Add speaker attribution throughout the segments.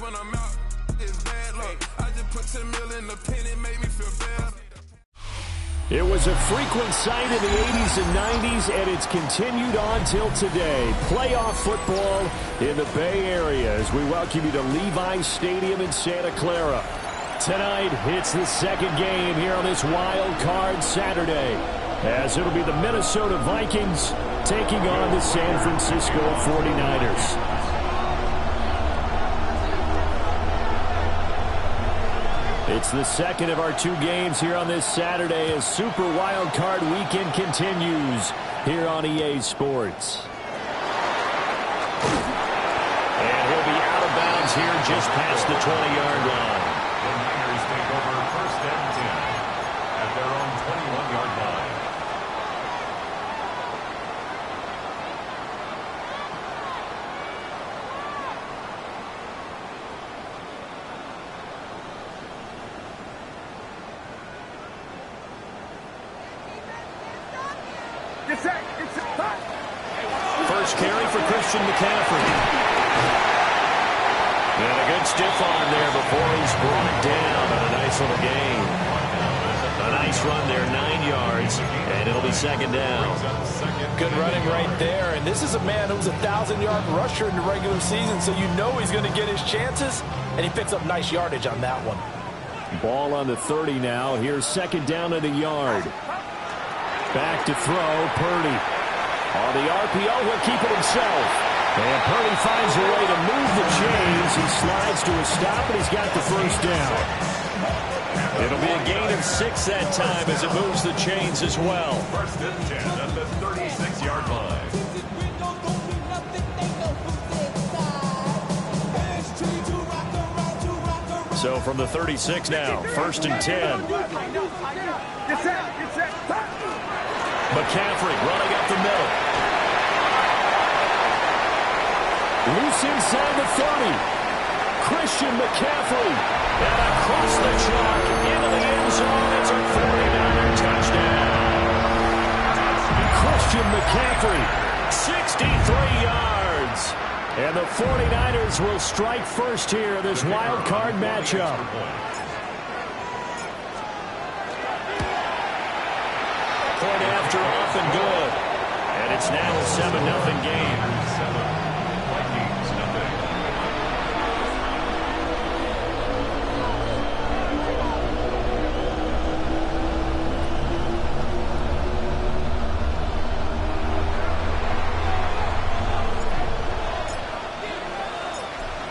Speaker 1: when I'm out, it's bad luck. I just put 10 mil in the pen, it made me feel bad.
Speaker 2: It was a frequent sight in the 80s and 90s, and it's continued on till today. Playoff football in the Bay Area as we welcome you to Levi's Stadium in Santa Clara. Tonight, it's the second game here on this Wild Card Saturday, as it'll be the Minnesota Vikings taking on the San Francisco 49ers. It's the second of our two games here on this Saturday as Super Wild Card Weekend continues here on EA Sports. And he'll be out of bounds here just past the 20-yard line.
Speaker 3: The Niners take over first and 10 at their own 21-yard line.
Speaker 2: First carry for Christian McCaffrey. And a good stiff arm there before he's brought down on a nice little gain. A nice run there, 9 yards, and it'll be second down.
Speaker 4: Good running right there, and this is a man who's a 1,000-yard rusher in the regular season, so you know he's going to get his chances, and he picks up nice yardage on that one.
Speaker 2: Ball on the 30 now. Here's second down at a yard. Back to throw, Purdy. On the RPO, he'll keep it himself. And Purdy finds a way to move the chains. He slides to a stop, and he's got the first down. It'll be a gain of 6 that time as it moves the chains as well.
Speaker 3: First and 10 at the 36-yard line.
Speaker 2: So from the 36 now, first and 10. McCaffrey running up the middle. Loose inside the 30. Christian McCaffrey. And across the chalk into the end zone. It's a 49er touchdown. Christian McCaffrey, 63 yards. And the 49ers will strike first here in this wild card matchup. Point after off and good. And it's now a 7-0 game.
Speaker 3: Vikings, nothing.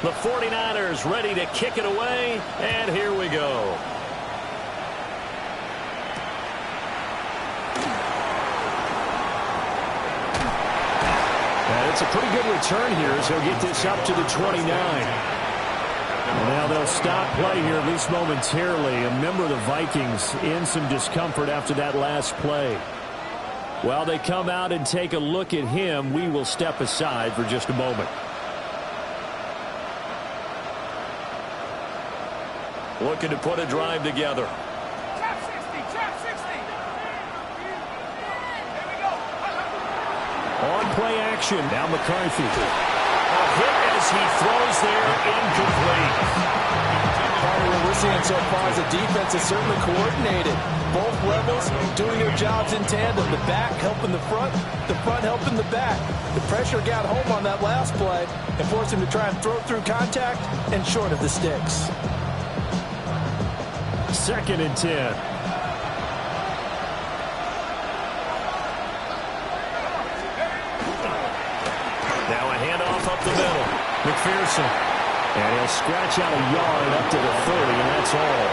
Speaker 2: The 49ers ready to kick it away, and here we go. And it's a pretty good return here as he'll get this up to the 29. And now they'll stop play here, at least momentarily. A member of the Vikings in some discomfort after that last play. While they come out and take a look at him, we will step aside for just a moment. Looking to put a drive together.
Speaker 5: Trap 60, trap 60. There we go.
Speaker 2: On play action, now McCarthy. A hit as he throws there, incomplete.
Speaker 4: Part of what we're seeing so far is the defense is certainly coordinated. Both levels doing their jobs in tandem. The back helping the front helping the back. The pressure got home on that last play and forced him to try and throw through contact and short of the sticks.
Speaker 2: Second and 10. Now a handoff up the middle. McPherson. And he'll scratch out a yard up to the 30, and that's all.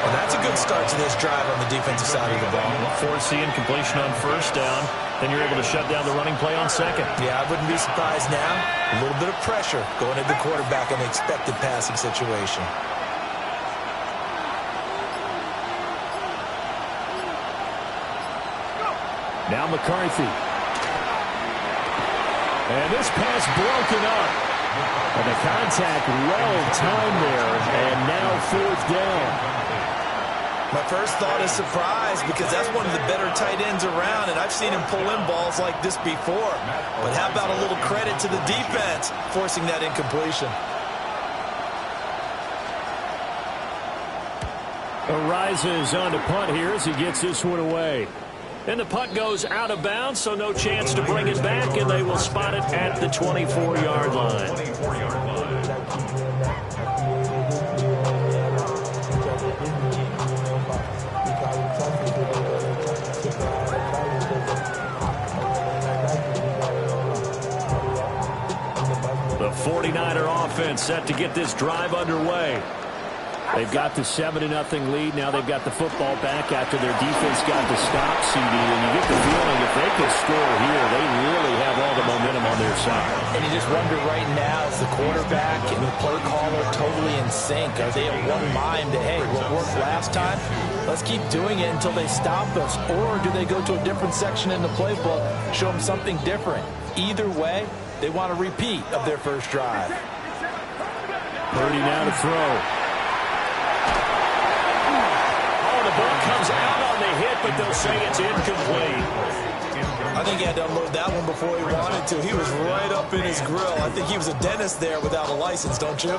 Speaker 4: Well, that's a good start to this drive on the defensive side of the ball.
Speaker 2: Forcing completion on first down. Then you're able to shut down the running play on second.
Speaker 4: Yeah, I wouldn't be surprised now. A little bit of pressure going at the quarterback in the expected passing situation.
Speaker 2: Now McCarthy. And this pass broken up. And the contact well timed there. And now fourth down.
Speaker 4: My first thought is surprise because that's one of the better tight ends around, and I've seen him pull in balls like this before. But how about a little credit to the defense forcing that incompletion?
Speaker 2: Arises on to punt here as he gets this one away. And the punt goes out of bounds, so no chance to bring it back, and they will spot it at the 24-yard line.
Speaker 3: 24-yard line.
Speaker 2: The 49er offense set to get this drive underway. They've got the 7-0 lead. Now they've got the football back after their defense got the stop, CD. And you get the feeling if they can score here, they really have all the momentum on their side.
Speaker 4: And you just wonder right now, is the quarterback and the play caller totally in sync? Are they of one mind that, hey, what worked last time, let's keep doing it until they stop us? Or do they go to a different section in the playbook, show them something different? Either way, they want a repeat of their first drive.
Speaker 2: Purdy now to throw. Comes out on the hit, but they'll say it's incomplete.
Speaker 4: I think he had to unload that one before he wanted to. He was right up in his grill. I think he was a dentist there without a license, don't you?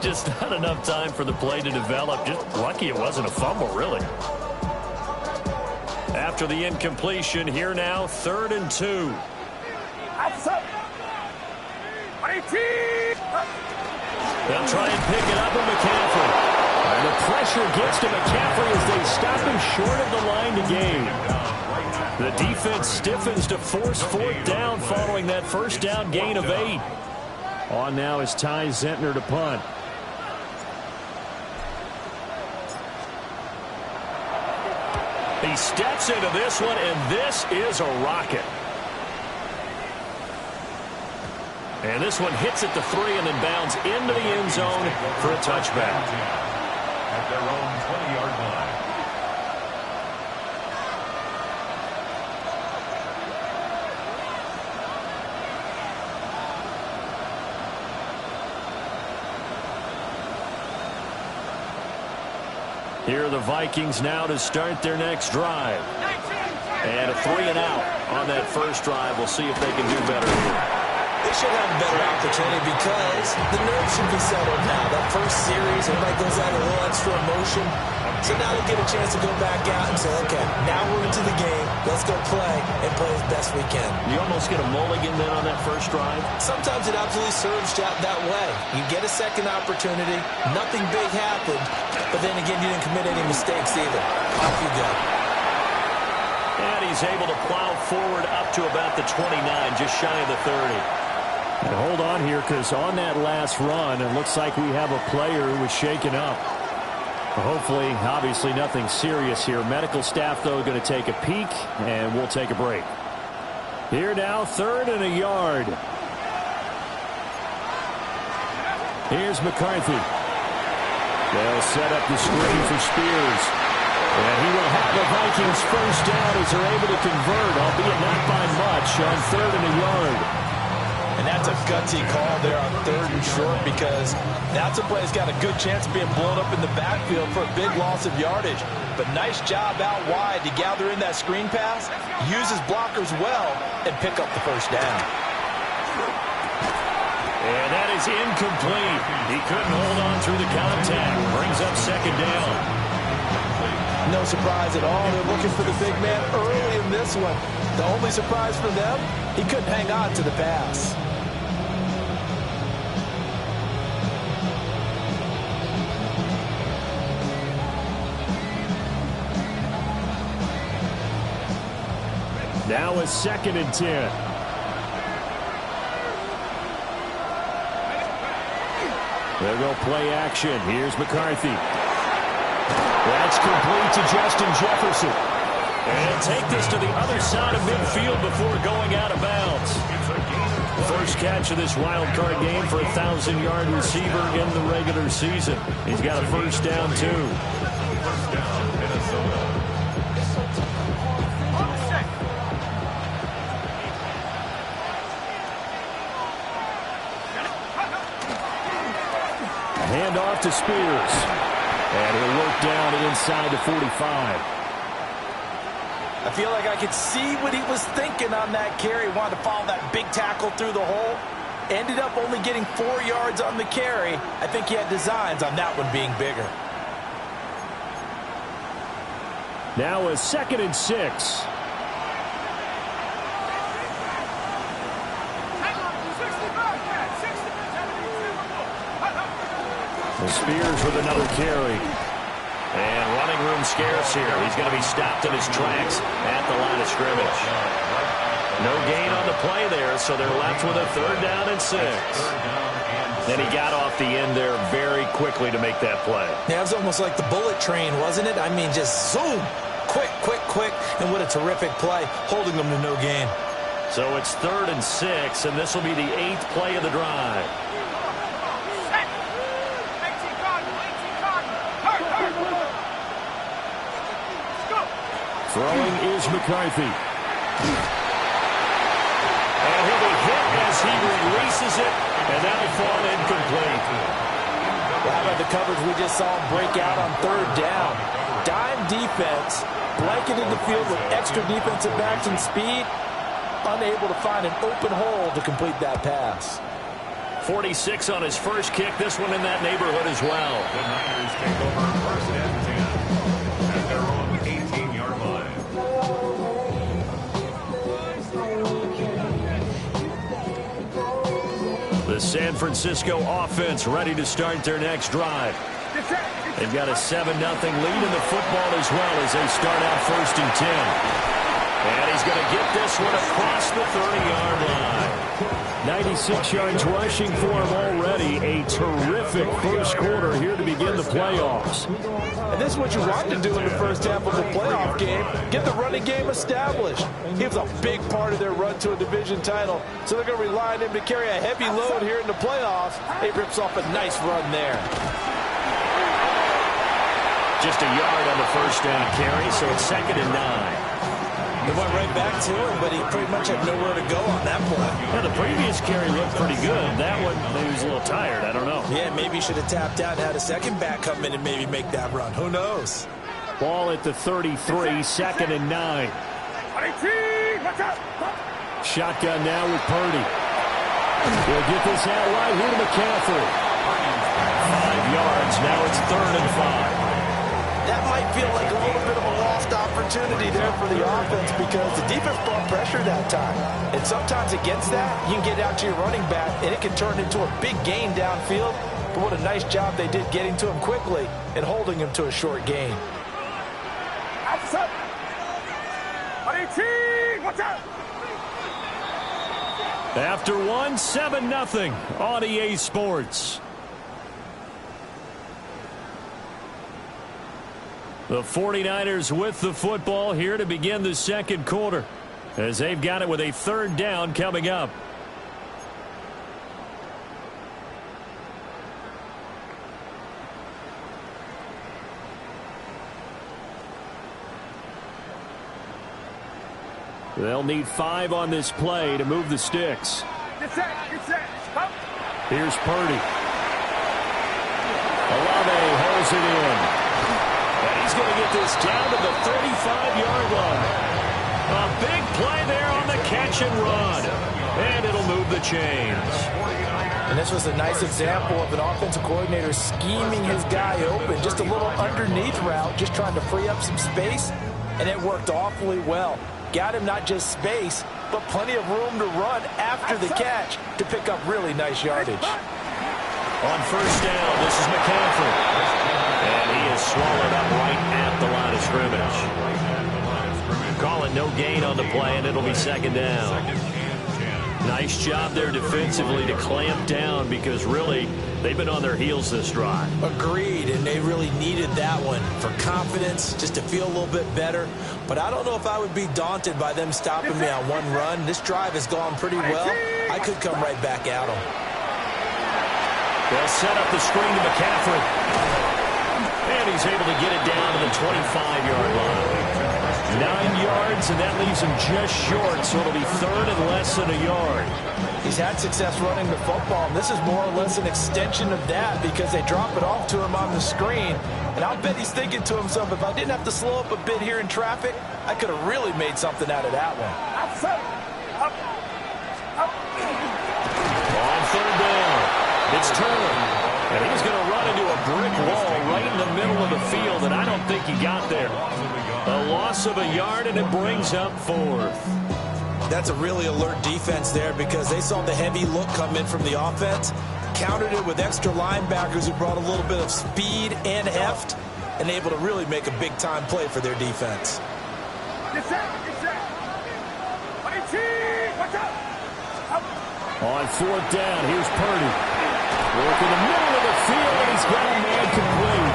Speaker 2: Just not enough time for the play to develop. Just lucky it wasn't a fumble, really. After the incompletion, here now, 3rd and 2. They'll try and pick it up with McCaffrey. And the pressure gets to McCaffrey as they stop him short of the line to gain. The defense stiffens to force 4th down following that first down gain of 8. On now is Ty Zentner to punt. He steps into this one, and this is a rocket. And this one hits at the 3 and then bounds into the end zone for a touchback.
Speaker 3: At their own 20-yard line.
Speaker 2: Here are the Vikings now to start their next drive. And a 3-and-out on that first drive. We'll see if they can do better here.
Speaker 4: They should have a better opportunity because the nerves should be settled now. That first series, everybody goes out a little extra emotion. So now they get a chance to go back out and say, okay, now we're into the game. Let's go play and play as best we can.
Speaker 2: You almost get a mulligan then on that first drive?
Speaker 4: Sometimes it absolutely serves that way. You get a second opportunity. Nothing big happened. But then again, you didn't commit any mistakes either. Off you go.
Speaker 2: And he's able to plow forward up to about the 29, just shy of the 30. And hold on here, because on that last run, it looks like we have a player who was shaken up. Hopefully, obviously, nothing serious here. Medical staff, though, going to take a peek, and we'll take a break. Here now, 3rd and a yard. Here's McCarthy. They'll set up the screen for Spears. And he will have the Vikings first down as they're able to convert, albeit not by much, on 3rd and a yard.
Speaker 4: And that's a gutsy call there on 3rd and short because that's a play that's got a good chance of being blown up in the backfield for a big loss of yardage. But nice job out wide to gather in that screen pass, use his blockers well, and pick up the first down.
Speaker 2: And that is incomplete. He couldn't hold on through the contact. Brings up 2nd down.
Speaker 4: No surprise at all. They're looking for the big man early in this one. The only surprise for them, he couldn't hang on to the pass.
Speaker 2: Now a 2nd and 10. They'll go play action. Here's McCarthy. That's complete to Justin Jefferson. And take this to the other side of midfield before going out of bounds. First catch of this wild card game for a 1,000-yard receiver in the regular season. He's got a first down, too.
Speaker 3: First down, Minnesota.
Speaker 2: Handoff to Spears. And he'll work down inside the 45.
Speaker 4: I feel like I could see what he was thinking on that carry. He wanted to follow that big tackle through the hole. Ended up only getting 4 yards on the carry. I think he had designs on that one being bigger.
Speaker 2: Now a 2nd and 6. Spears with another carry. And running room scarce here. He's going to be stopped in his tracks at the line of scrimmage. No gain on the play there, so they're left with a 3rd down and 6. Then he got off the end there very quickly to make that play.
Speaker 4: Yeah, it was almost like the bullet train, wasn't it? I mean, just zoom. Quick, quick, quick. And what a terrific play, holding them to no gain.
Speaker 2: So it's 3rd and 6, and this will be the 8th play of the drive. Throwing is McCarthy. And he'll be hit as he releases it, and that'll fall incomplete.
Speaker 4: How about the coverage we just saw him break out on 3rd down? Dime defense, blanketed the field with extra defensive backs and speed, unable to find an open hole to complete that pass.
Speaker 2: 46 on his first kick, this one in that neighborhood as well.
Speaker 3: The Niners take over 1st and 10 at their own 18-yard line.
Speaker 2: The San Francisco offense ready to start their next drive. They've got a 7-0 lead in the football as well as they start out 1st and 10. And he's going to get this one across the 30-yard line. 96 yards rushing for him already. A terrific first quarter here to begin the playoffs.
Speaker 4: And this is what you want to do in the first half of a playoff game. Get the running game established. He was a big part of their run to a division title. So they're going to rely on him to carry a heavy load here in the playoffs. He rips off a nice run there.
Speaker 2: Just a yard on the first down carry, so it's 2nd and 9.
Speaker 4: He went right back to him, but he pretty much had nowhere to go on that play.
Speaker 2: Yeah, the previous carry looked pretty good. That one, he was a little tired. I don't know.
Speaker 4: Yeah, maybe he should have tapped out and had a second back come in and maybe make that run. Who knows?
Speaker 2: Ball at the 33, 2nd and 9. Shotgun now with Purdy. He'll get this out right here to McCaffrey. 5 yards. Now it's 3rd and 5.
Speaker 4: That might feel like a little bit of a lost opportunity there for the offense because the defense brought pressure that time. And sometimes against that, you can get out to your running back, and it can turn into a big gain downfield. But what a nice job they did getting to him quickly and holding him to a short gain.
Speaker 2: After one, 7-0 on EA Sports. The 49ers with the football here to begin the second quarter as they've got it with a 3rd down coming up. They'll need 5 on this play to move the sticks.
Speaker 5: Get set.
Speaker 2: Here's Purdy. Olave holds it in. And he's going to get this down to the 35-yard line. A big play there on the catch and run. And it'll move the chains.
Speaker 4: And this was a nice example of an offensive coordinator scheming his guy open. Just a little underneath route, just trying to free up some space. And it worked awfully well. Got him not just space, but plenty of room to run after the catch to pick up really nice yardage.
Speaker 2: On 1st down, this is McCaffrey. And he is swallowed up right at the line of scrimmage. Calling no gain on the play, and it'll be 2nd down. Nice job there defensively to clamp down because really they've been on their heels this drive.
Speaker 4: Agreed, and they really needed that one for confidence, just to feel a little bit better. But I don't know if I would be daunted by them stopping me on one run. This drive has gone pretty well. I could come right back at them.
Speaker 2: They'll set up the screen to McCaffrey. And he's able to get it down to the 25-yard line. 9 yards, and that leaves him just short, so it'll be 3rd and less than a yard.
Speaker 4: He's had success running the football, and this is more or less an extension of that because they drop it off to him on the screen. And I'll bet he's thinking to himself, if I didn't have to slow up a bit here in traffic, I could have really made something out of that one.
Speaker 2: On 3rd down, it's Turner. And he's going to run into a brick wall right in the middle of the field, and I don't think he got there. A loss of a yard, and it brings up fourth.
Speaker 4: That's a really alert defense there because they saw the heavy look come in from the offense, countered it with extra linebackers who brought a little bit of speed and heft, and able to really make a big-time play for their defense.
Speaker 5: Get set. Watch out.
Speaker 2: On fourth down, here's Purdy. Work in the middle of the field, and he's got a man complete.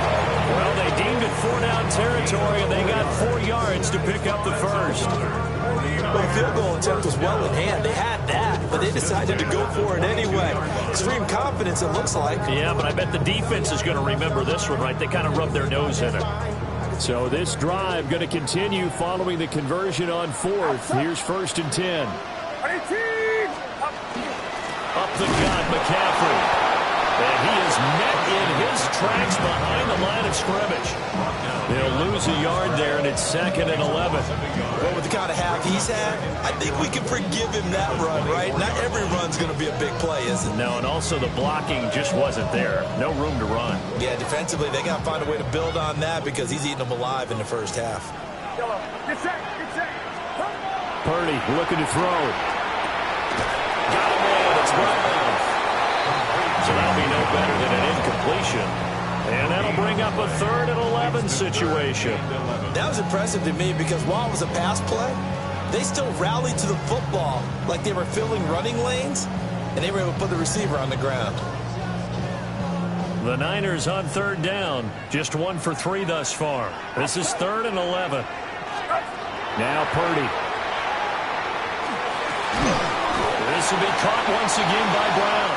Speaker 2: Well, they deemed it 4-down territory, and they got 4 yards to pick up the first.
Speaker 4: Well, the field goal attempt was well in hand. They had that, but they decided to go for it anyway. Extreme confidence, it looks like.
Speaker 2: Yeah, but I bet the defense is going to remember this one, right? They kind of rubbed their nose in it. So this drive going to continue following the conversion on fourth. Here's 1st and 10. Up the gut, McCaffrey. And he is met in his tracks behind the line of scrimmage. They'll lose a yard there, and it's 2nd and 11.
Speaker 4: Well, with the kind of half he's had, I think we can forgive him that run, right? Not every run's going to be a big play, is it?
Speaker 2: No, and also the blocking just wasn't there. No room to run.
Speaker 4: Yeah, defensively, they got to find a way to build on that because he's eating them alive in the first half.
Speaker 5: Get set.
Speaker 2: Purdy looking to throw. Got him in. It's right. So that'll be no better than an incompletion. And that'll bring up a 3rd and 11 situation.
Speaker 4: That was impressive to me because while it was a pass play, they still rallied to the football like they were filling running lanes, and they were able to put the receiver on the ground.
Speaker 2: The Niners on 3rd down. Just 1 for 3 thus far. This is 3rd and 11. Now Purdy. This will be caught once again by Brown.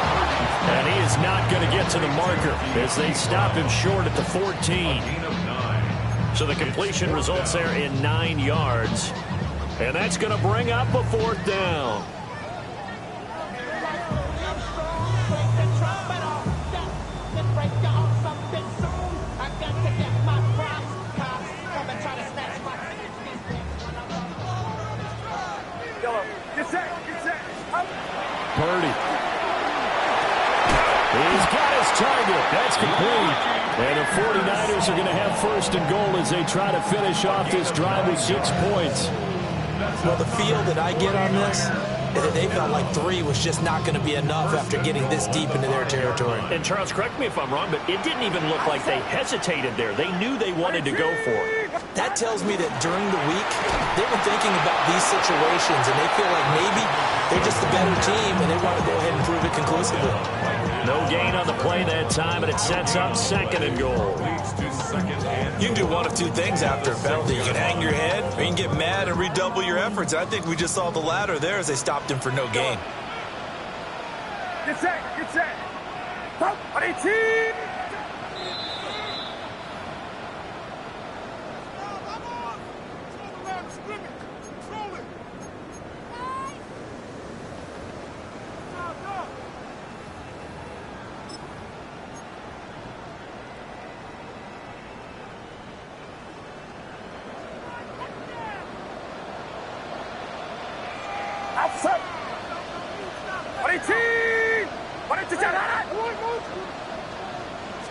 Speaker 2: And he is not going to get to the marker as they stop him short at the 14. So the completion results there in 9 yards. And that's going to bring up a 4th down. Purdy. He's got his target. That's complete. And the 49ers are going to have 1st and goal as they try to finish off this drive with 6 points.
Speaker 4: Well, the feel that I get on this is that they felt like 3 was just not going to be enough after getting this deep into their territory.
Speaker 2: And Charles, correct me if I'm wrong, but it didn't even look like they hesitated there. They knew they wanted to go for it.
Speaker 4: That tells me that during the week, they were thinking about these situations, and they feel like maybe they're just the better team, and they want to go ahead and prove it conclusively.
Speaker 2: No gain on the play that time, and it sets up 2nd and goal.
Speaker 4: You can do one of 2 things after a penalty. You can hang your head, or you can get mad and redouble your efforts. I think we just saw the latter there as they stopped him for no gain.
Speaker 5: Get set. Pump on 18. Outside. 18.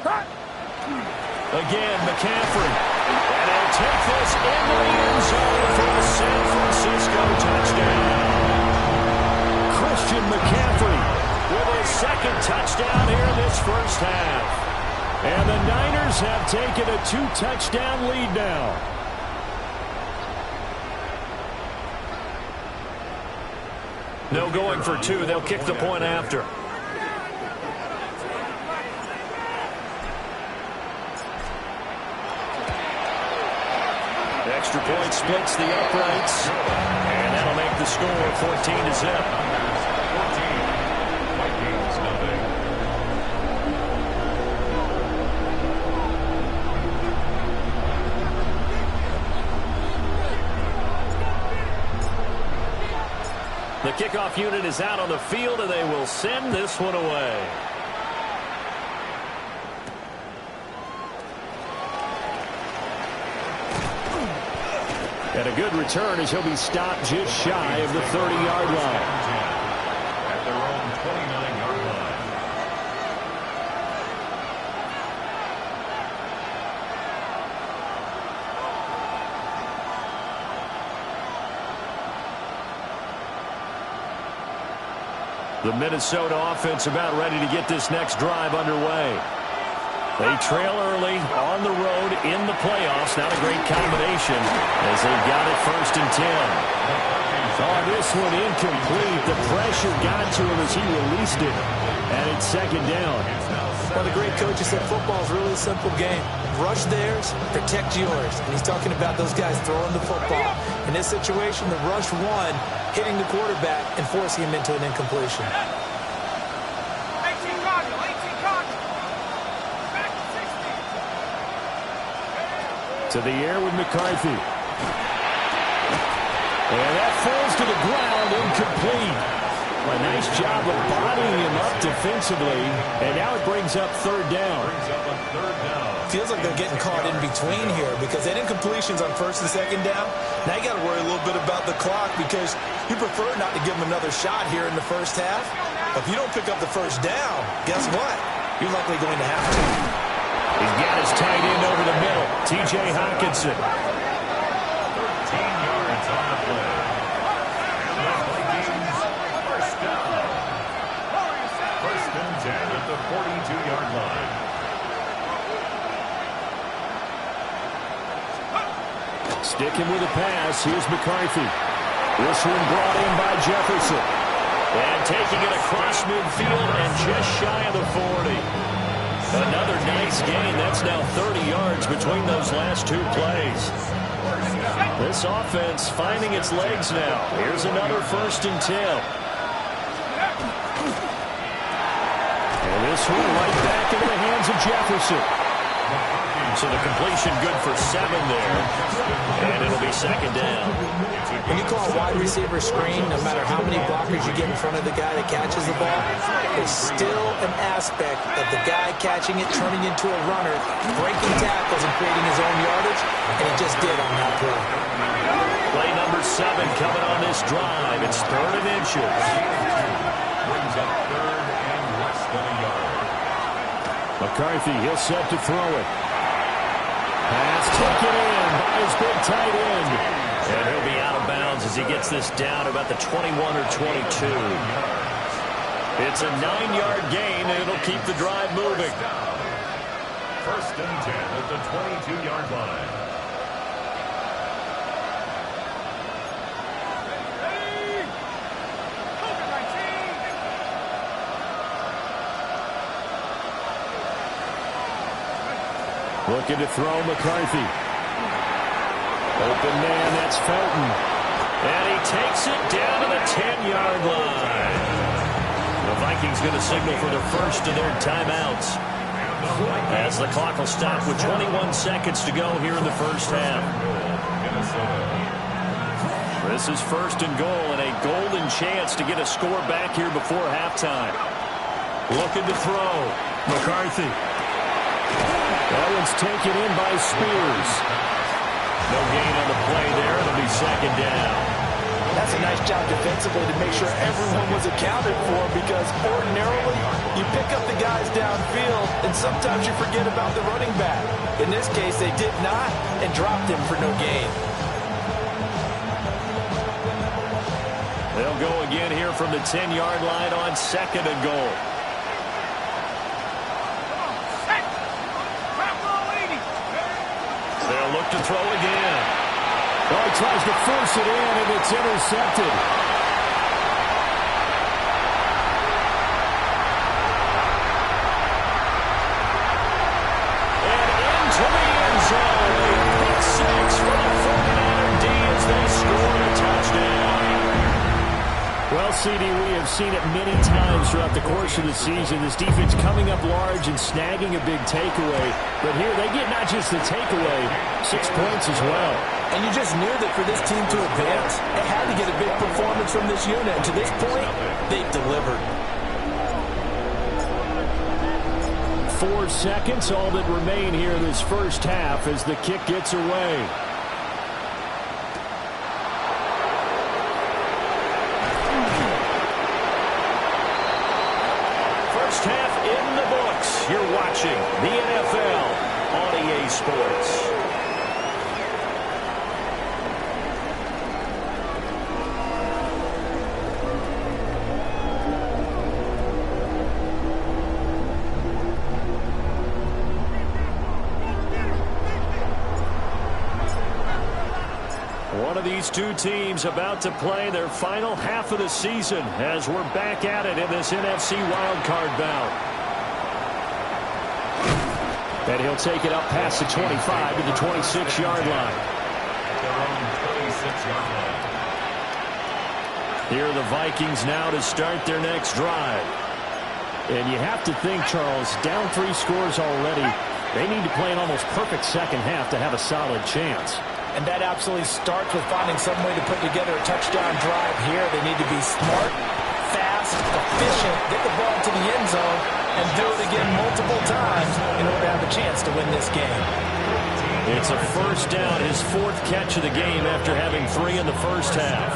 Speaker 5: Start.
Speaker 2: Again, McCaffrey. And he'll take this into the end zone for a San Francisco touchdown. Christian McCaffrey with his 2nd touchdown here in this first half. And the Niners have taken a 2-touchdown lead now. No going for 2. They'll kick the point after. Extra point splits the uprights. And that'll make the score 14-0. The kickoff unit is out on the field, and they will send this one away. And a good return as he'll be stopped just shy of the 30-yard line.
Speaker 3: At their own 29-yard
Speaker 2: The Minnesota offense about ready to get this next drive underway. They trail early on the road in the playoffs. Not a great combination as they've got it 1st and 10. Oh, this one incomplete. The pressure got to him as he released it. And it's 2nd down.
Speaker 4: One of the great coaches said football is really a simple game. Rush theirs, protect yours. And he's talking about those guys throwing the football. In this situation, the rush one, hitting the quarterback and forcing him into an incompletion.
Speaker 5: 18 Cardinal, 18 Cardinal. Back to 60.
Speaker 2: To the air with McCarthy. And that falls to the ground, incomplete. A nice job of bodying him up defensively. And now it brings up 3rd down.
Speaker 4: Feels like they're getting caught in between here because that incompletion's on 1st and 2nd down. Now you got to worry a little bit about the clock because you prefer not to give them another shot here in the 1st half. But if you don't pick up the 1st down, guess what? You're likely going to have to.
Speaker 2: He's got his tight end over the middle, T.J. Hockenson.
Speaker 3: 13 yards on the play. First down. 1st and 10 at the 42-yard line.
Speaker 2: Sticking with a pass, here's McCarthy. This one brought in by Jefferson. And taking it across midfield and just shy of the 40. Another nice gain. That's now 30 yards between those last 2 plays. This offense finding its legs now. Here's another 1st and 10. And this one right back into the hands of Jefferson. So the completion good for 7 there. And it'll be 2nd down.
Speaker 4: When you call a wide receiver screen, no matter how many blockers you get in front of the guy that catches the ball, there's still an aspect of the guy catching it, turning into a runner, breaking tackles and creating his own yardage, and he just did on that play.
Speaker 2: Play number 7 coming on this drive. It's 3rd and inches.
Speaker 3: Brings up 3rd and less than a yard.
Speaker 2: McCarthy, he'll set to throw it. Pass taken in by his big tight end. And he'll be out of bounds as he gets this down about the 21 or 22. It's a 9-yard gain, and it'll keep the drive moving.
Speaker 3: 1st and 10 at the 22-yard line.
Speaker 2: Looking to throw McCarthy. Open man, that's Felton. And he takes it down to the 10-yard line. The Vikings going to signal for the first of their timeouts. As the clock will stop with 21 seconds to go here in the 1st half. This is 1st and goal and a golden chance to get a score back here before halftime. Looking to throw. McCarthy. That one's taken in by Spears. No gain on the play there. It'll be 2nd down.
Speaker 4: That's a nice job defensively to make sure everyone was accounted for because ordinarily you pick up the guys downfield and sometimes you forget about the running back. In this case, they did not and dropped him for no gain.
Speaker 2: They'll go again here from the 10-yard line on 2nd and goal. They'll look to throw again. Oh, he tries to force it in, and it's intercepted. And into the end zone. Pick 6 for the 49er D as they score a touchdown. Well, CD, we have seen it many times throughout the course of the season. This defense coming up large and snagging a big takeaway. But here they get not just the takeaway, 6 points as well.
Speaker 4: And you just knew that for this team to advance, it had to get a big performance from this unit. And to this point, they've delivered.
Speaker 2: 4 seconds, all that remain here in this 1st half as the kick gets away. First half in the books. You're watching the NFL on EA Sports. These two teams about to play their final half of the season as we're back at it in this NFC wildcard bout. And he'll take it up past the 25 to the 26-yard line.
Speaker 3: Their own 26-yard line.
Speaker 2: Here are the Vikings now to start their next drive. And you have to think, Charles, down 3 scores already. They need to play an almost perfect second half to have a solid chance.
Speaker 4: And that absolutely starts with finding some way to put together a touchdown drive here. They need to be smart, fast, efficient, get the ball to the end zone, and do it again multiple times in order to have a chance to win this game.
Speaker 2: It's a first down, his 4th catch of the game after having 3 in the first half.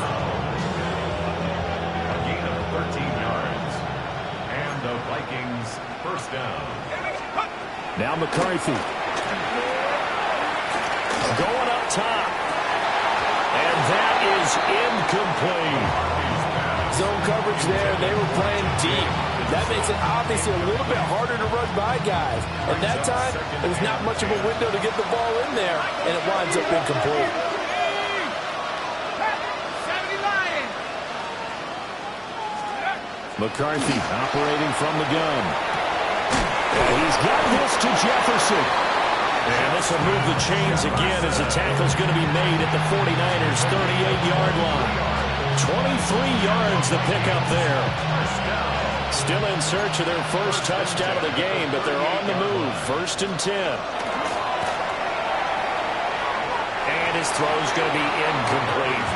Speaker 3: A gain of 13 yards. And the Vikings first down.
Speaker 2: Now McCarthy. Going up top. And that is incomplete.
Speaker 4: Zone coverage there. They were playing deep. That makes it obviously a little bit harder to run by guys. At that time, there was not much of a window to get the ball in there, and it winds up incomplete.
Speaker 2: McCarthy operating from the gun. And he's got this to Jefferson. And this will move the chains again as the tackle's going to be made at the 49ers' 38-yard line. 23 yards the pickup there. Still in search of their first touchdown of the game, but they're on the move. 1st and 10. And his throw's going to be incomplete.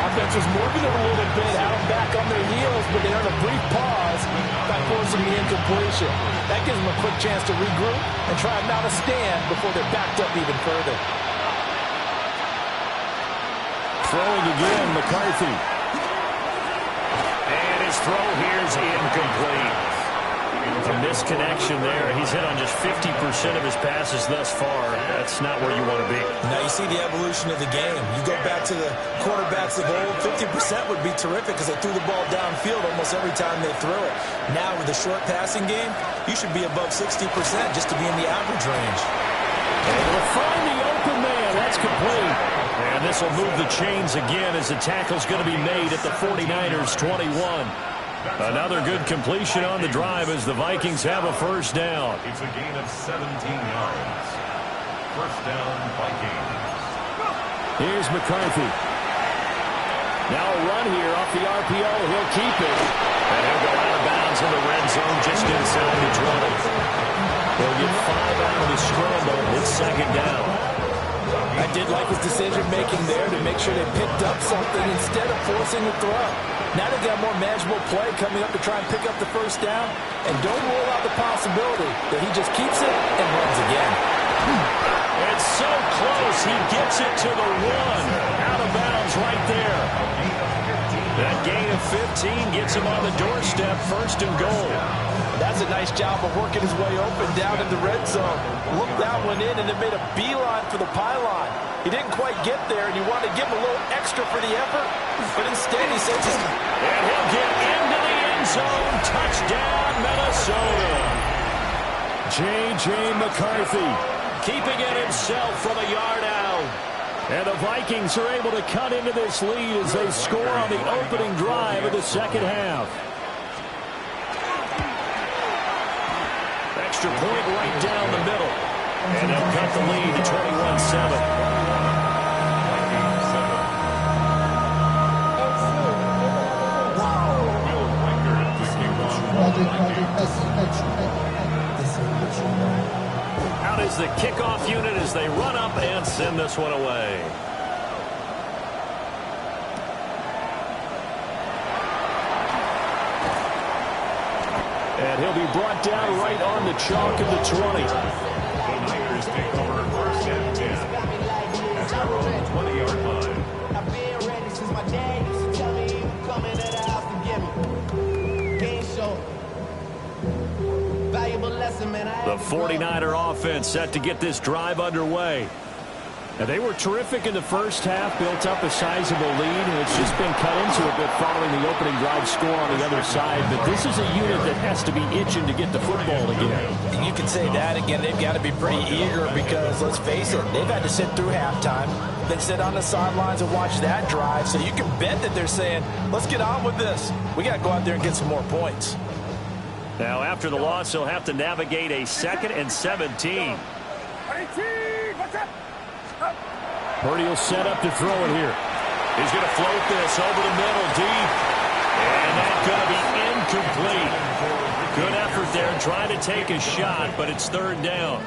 Speaker 4: Offense was moving them a little bit, had them back on their heels, but they earned a brief pause by forcing the incompletion. That gives them a quick chance to regroup and try and mount a stand before they're backed up even further.
Speaker 2: Throwing again, McCarthy. And his throw here is incomplete. A misconnection there. He's hit on just 50% of his passes thus far. That's not where you want to be.
Speaker 6: Now you see the evolution of the game. You go back to the quarterbacks of old, 50% would be terrific because they threw the ball downfield almost every time they threw it. Now with the short passing game, you should be above 60% just to be in the average range.
Speaker 2: Able to find the open man. That's complete. And this will move the chains again as the tackle's going to be made at the 49ers' 21. Another good completion on the drive as the Vikings have a first down.
Speaker 3: It's a gain of 17 yards. First down, Vikings.
Speaker 2: Here's McCarthy. Now a run here off the RPO. He'll keep it. And he'll go out of bounds in the red zone just inside the 20. They'll get 5 out of the scramble. It's 2nd down.
Speaker 4: I did like his decision-making there to make sure they picked up something instead of forcing the throw. Now they got more manageable play coming up to try and pick up the first down. And don't rule out the possibility that he just keeps it and runs again.
Speaker 2: It's so close. He gets it to the 1. Out of bounds right there. That gain of 15 gets him on the doorstep. 1st and goal.
Speaker 4: That's a nice job of working his way open down in the red zone. Looked that one in and then made a beeline for the pylon. He didn't quite get there, and you wanted to give him a little extra for the effort. But instead, he says,
Speaker 2: and he'll get into the end zone. Touchdown, Minnesota. J.J. McCarthy keeping it himself from a yard out. And the Vikings are able to cut into this lead as they score on the opening drive of the second half. Extra point right down the middle. And they'll cut the lead to 21-7. Out is the kickoff unit as they run up and send this one away. And he'll be brought down right on the chalk of the 20.
Speaker 3: The Niners take over 1st and 10 at their own 20-yard line.
Speaker 7: I've been ready since my dad used to tell me he would come into the house to get me. Game show. Valuable lesson, man.
Speaker 2: The 49er offense set to get this drive underway. They were terrific in the first half, built up a sizable lead, and it's just been cut into a bit following the opening drive score on the other side. But this is a unit that has to be itching to get the football again.
Speaker 4: And you can say that again. They've got to be pretty eager because, let's face it, they've had to sit through halftime, then sit on the sidelines and watch that drive. So you can bet that they're saying, let's get on with this. We got to go out there and get some more points.
Speaker 2: Now, after the loss, they'll have to navigate a 2nd and 17. Purdy will set up to throw it here. He's going to float this over the middle, deep. And that's going to be incomplete. Good effort there, trying to take a shot, but it's 3rd down.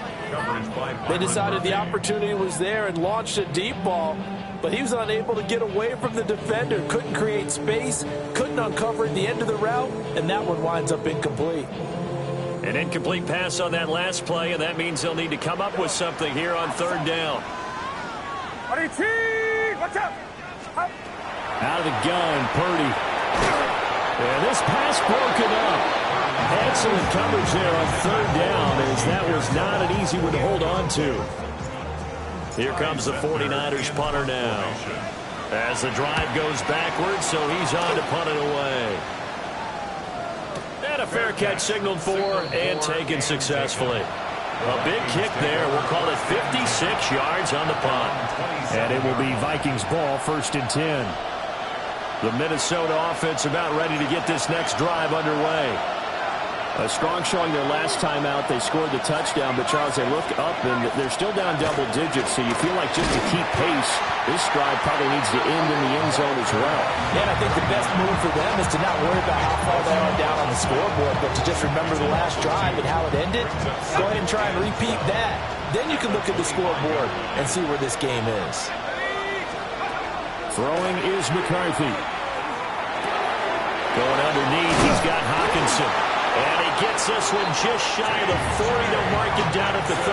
Speaker 4: They decided the opportunity was there and launched a deep ball, but he was unable to get away from the defender. Couldn't create space, couldn't uncover at the end of the route, and that one winds up incomplete.
Speaker 2: An incomplete pass on that last play, and that means they'll need to come up with something here on 3rd down.
Speaker 5: Watch out!
Speaker 2: Out of the gun, Purdy. And this pass broken up. Excellent coverage there on 3rd down, as that was not an easy one to hold on to. Here comes the 49ers punter now. As the drive goes backwards, so he's on to punt it away. And a fair catch signaled for and taken successfully. A big kick there. We'll call it 56 yards on the punt. And it will be Vikings ball, 1st and 10. The Minnesota offense about ready to get this next drive underway. A strong showing their last time out. They scored the touchdown, but Charles, they look up and they're still down double digits, so you feel like just to keep pace, this drive probably needs to end in the end zone as well.
Speaker 4: Yeah, and I think the best move for them is to not worry about how far they are down on the scoreboard, but to just remember the last drive and how it ended. Go ahead and try and repeat that. Then you can look at the scoreboard and see where this game is.
Speaker 2: Throwing is McCarthy. Going underneath, he's got Hawkinson. And he gets this one just shy of the 40. They'll mark him down at the 39.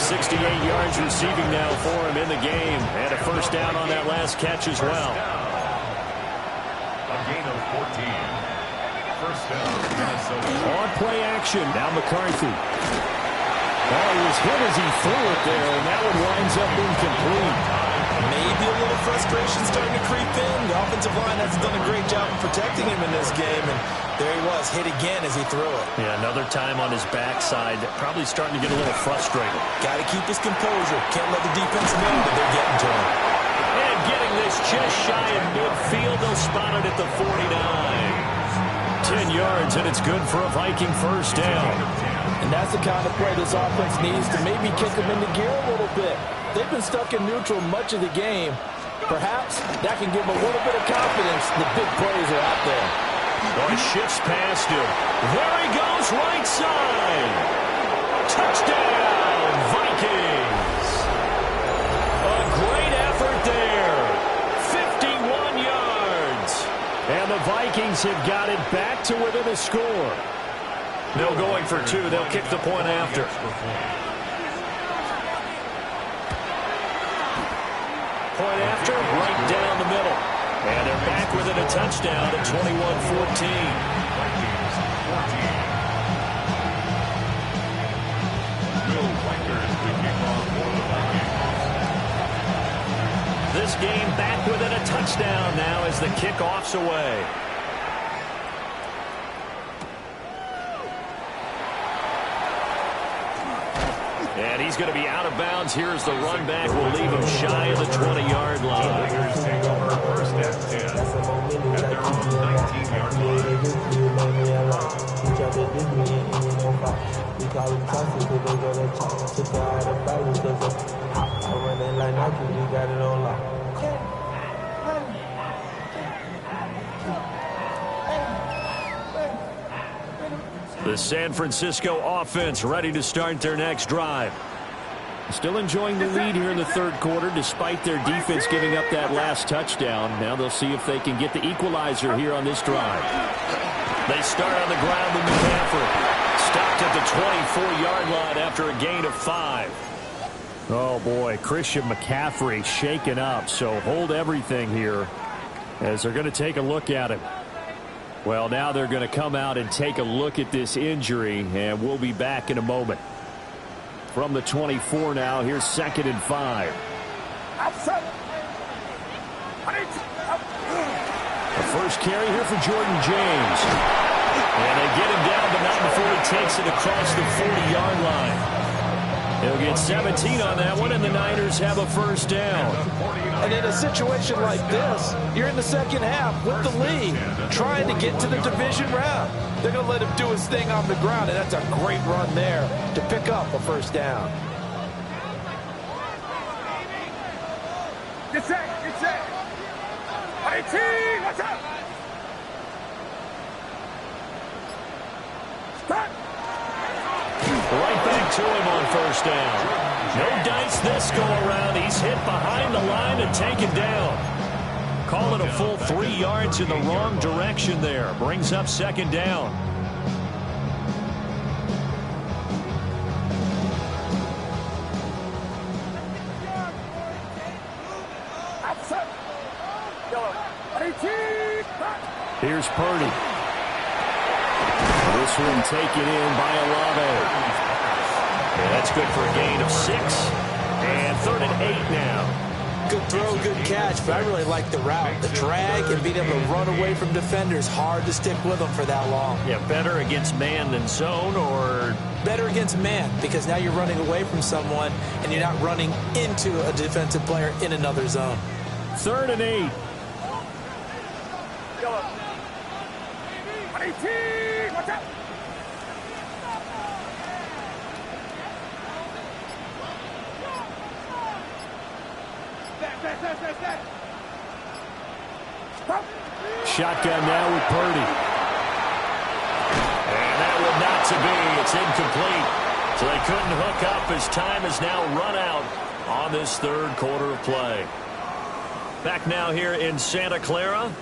Speaker 2: 68 yards receiving now for him in the game. And a 1st down on that last catch as well.
Speaker 3: A gain of 14. 1st down, Minnesota.
Speaker 2: On play action, now McCarthy. Oh, he was hit as he threw it there, and that one winds up incomplete.
Speaker 4: Maybe a little frustration starting to creep in. The offensive line hasn't done a great job of protecting him in this game, and there he was, hit again as he threw it.
Speaker 2: Yeah, another time on his backside, probably starting to get a little frustrated.
Speaker 4: Got to keep his composure. Can't let the defense know that they're getting to him.
Speaker 2: And getting this just shy of midfield, they'll spot it at the 49. 10 yards, and it's good for a Viking 1st down.
Speaker 4: And that's the kind of play this offense needs to maybe kick them into gear a little bit. They've been stuck in neutral much of the game. Perhaps that can give them a little bit of confidence. The big plays are out there.
Speaker 2: Boy, shifts past him. There he goes, right side. Touchdown, Vikings. A great effort there. 51 yards. And the Vikings have got it back to within a score. No going for 2. They'll kick the point after. Point after, right down the middle. And they're back within a touchdown at 21-14. This game back within a touchdown now as the kickoff's away. And he's going to be out of bounds. Here's the run back. Will leave him shy of the 20-yard line.
Speaker 3: Tigers take over 1st and 10 at their own 19-yard line.
Speaker 2: The San Francisco offense ready to start their next drive. Still enjoying the lead here in the 3rd quarter despite their defense giving up that last touchdown. Now they'll see if they can get the equalizer here on this drive. They start on the ground with McCaffrey. Stopped at the 24-yard line after a gain of 5. Oh, boy, Christian McCaffrey shaken up, so hold everything here as they're going to take a look at him. Well, now they're going to come out and take a look at this injury, and we'll be back in a moment. from the 24 now. Here's 2nd and 5. The first carry here for Jordan James. And they get him down, but not before he takes it across the 40-yard line. He'll get 17 on that one, and the Niners have a first down.
Speaker 4: And in a situation like this, you're in the second half with the lead, trying to get to the division round. They're going to let him do his thing on the ground, and that's a great run there to pick up a first down.
Speaker 5: Get set, get set. 18, watch out. Stop.
Speaker 2: Right back to him on first down. No dice this go around. He's hit behind the line and taken down. Call it a full 3 yards in the wrong direction there. Brings up 2nd down. Here's Purdy. This one taken in by Olave. And that's good for a gain of 6. And 3rd and 8 now.
Speaker 6: Good throw, good catch, but I really like the route. The drag and being able to run away from defenders, hard to stick with them for that long.
Speaker 2: Yeah, better against man than zone, or?
Speaker 6: Better against man, because now you're running away from someone and you're not running into a defensive player in another zone.
Speaker 2: 3rd and 8.
Speaker 5: 18, watch out.
Speaker 2: Shotgun now with Purdy. And that one not to be. It's incomplete. So they couldn't hook up as time has now run out on this 3rd quarter of play. Back now here in Santa Clara.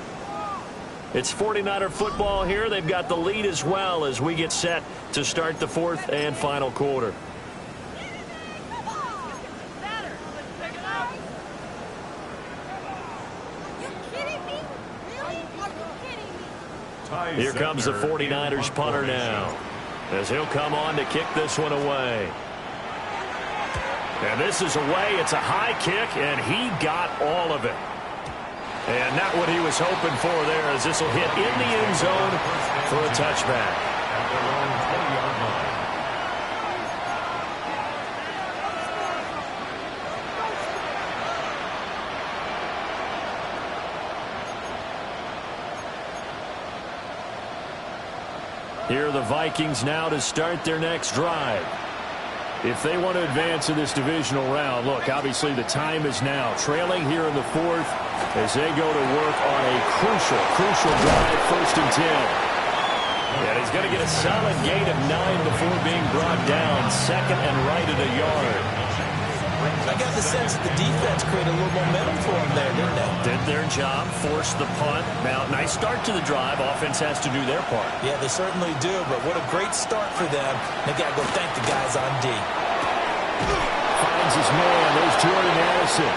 Speaker 2: It's 49er football here. They've got the lead as well as we get set to start the 4th and final quarter. Here comes the 49ers punter now, as he'll come on to kick this one away. And this is away. It's a high kick, and he got all of it. And not what he was hoping for there, as this will hit in the end zone for a touchback.
Speaker 3: At their own 20-yard line.
Speaker 2: Here are the Vikings now to start their next drive. If they want to advance in this divisional round, look, obviously the time is now. Trailing here in the 4th as they go to work on a crucial drive, 1st and 10. And he's going to get a solid gain of 9 before being brought down, 2nd and right at a yard.
Speaker 6: I got the sense that the defense created a little momentum for them there, didn't they?
Speaker 2: Did their job, forced the punt. Now, nice start to the drive. Offense has to do their part.
Speaker 6: Yeah, they certainly do, but what a great start for them. They got to go thank the guys on D.
Speaker 2: Finds his man. There's Jordan Addison.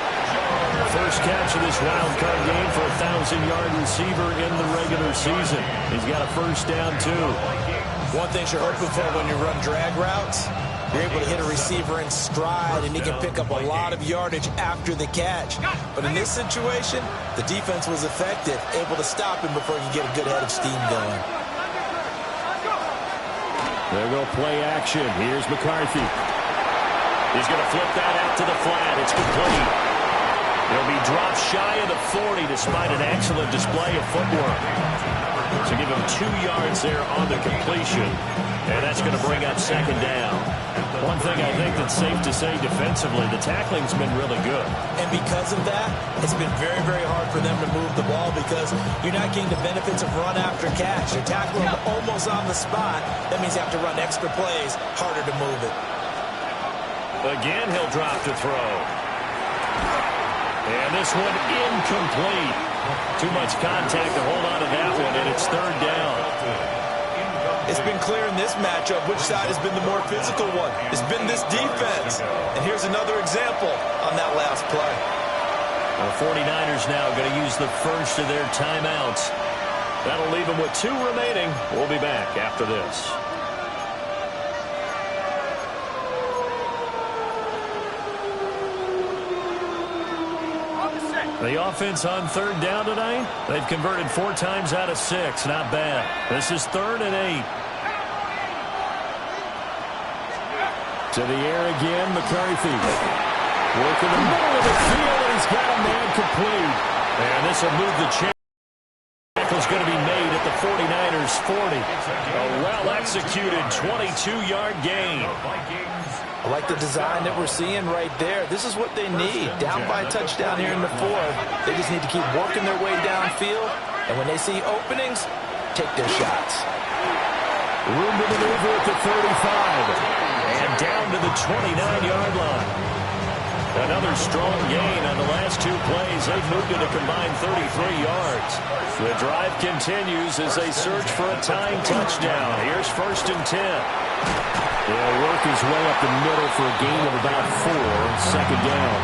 Speaker 2: First catch of this wild card game for a 1,000-yard receiver in the regular season. He's got a first down, too.
Speaker 6: One thing you're hoping for when you run drag routes, you're able to hit a receiver in stride, and he can pick up a lot of yardage after the catch. But in this situation, the defense was effective, able to stop him before he could get a good head of steam going.
Speaker 2: There go play action. Here's McCarthy. He's going to flip that out to the flat. It's complete. He'll be dropped shy of the 40 despite an excellent display of footwork. So give him 2 yards there on the completion. And that's going to bring up 2nd down. One thing I think that's safe to say defensively, the tackling's been really good.
Speaker 6: And because of that, it's been very, very hard for them to move the ball because you're not getting the benefits of run after catch. You're tackling them almost on the spot. That means you have to run extra plays, harder to move it.
Speaker 2: Again, he'll drop to throw. And this one incomplete. Too much contact to hold on to that one, and it's 3rd down.
Speaker 6: It's been clear in this matchup which side has been the more physical one. It's been this defense. And here's another example on that last play.
Speaker 2: The 49ers now going to use the first of their timeouts. That'll leave them with 2 remaining. We'll be back after this. The offense on third down tonight, they've converted 4 times out of 6. Not bad. This is 3rd and 8. To the air again, McCarthy. Working the middle of the field, and he's got a man complete. And this will move the chain. Tackle's going to be made at the 49ers' 40. A well-executed 22-yard gain.
Speaker 4: I like the design that we're seeing right there. This is what they need. Down by a touchdown here in the 4th. They just need to keep working their way downfield. And when they see openings, take their shots.
Speaker 2: Room to maneuver at the 35. And down to the 29-yard line. Another strong gain on the last 2 plays. They've moved it a combined 33 yards. The drive continues as they search for a tying touchdown. Here's 1st and 10. They'll work his way up the middle for a gain of about 4. 2nd down.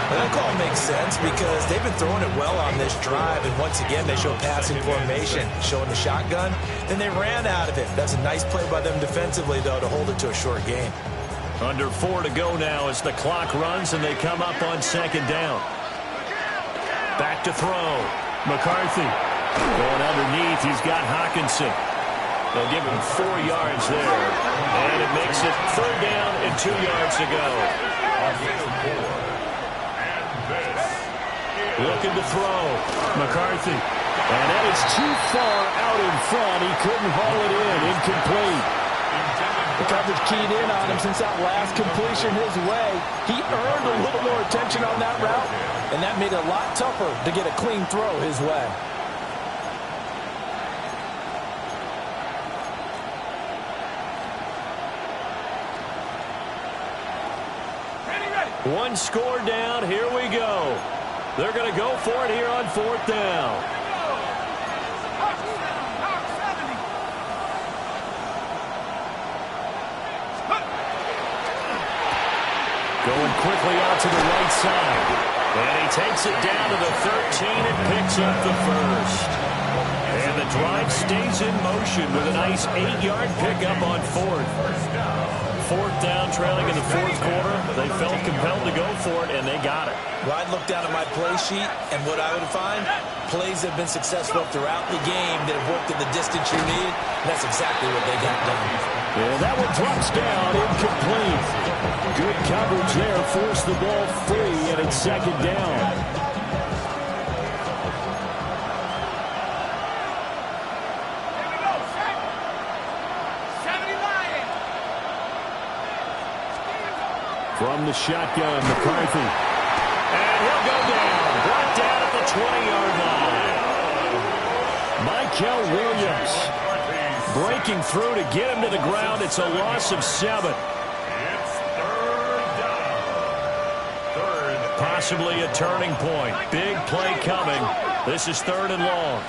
Speaker 4: That call makes sense because they've been throwing it well on this drive, and once again they show passing formation, showing the shotgun. Then they ran out of it. That's a nice play by them defensively, though, to hold it to a short game.
Speaker 2: Under 4 to go now as the clock runs and they come up on 2nd down. Back to throw. McCarthy going underneath. He's got Hawkinson. They'll give him 4 yards there. And it makes it 3rd down and 2 yards to go. Looking to throw. McCarthy. And that is too far out in front. He couldn't haul it in. Incomplete.
Speaker 4: The coverage keyed in on him since that last completion his way. He earned a little more attention on that route, and that made it a lot tougher to get a clean throw his way.
Speaker 2: One score down. Here we go. They're going to go for it here on 4th down. Going quickly out to the right side. And he takes it down to the 13 and picks up the 1st. And the drive stays in motion with a nice 8-yard pickup on 4th. 4th down, trailing in the 4th quarter. They felt compelled to go for it, and they got it.
Speaker 4: Well, I'd look down at my play sheet, and what I would find, plays have been successful throughout the game that have worked at the distance you need, and that's exactly what they got done.
Speaker 2: And that one drops down, incomplete. Good coverage there, forced the ball free, and it's 2nd down. From the shotgun, McCarthy. And he'll go down. Brought down at the 20-yard line. Michael Williams breaking through to get him to the ground. It's a loss of 7.
Speaker 3: It's 3rd down.
Speaker 2: Possibly a turning point. Big play coming. This is 3rd and long.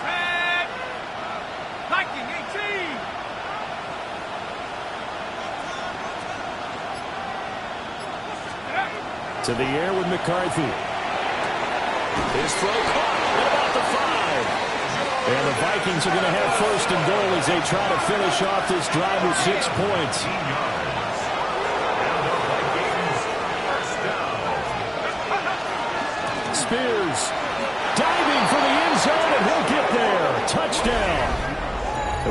Speaker 2: To the air with McCarthy. His throw caught at about the 5. And the Vikings are going to have 1st and goal as they try to finish off this drive with 6 points. Spears diving for the end zone, and he'll get there. Touchdown.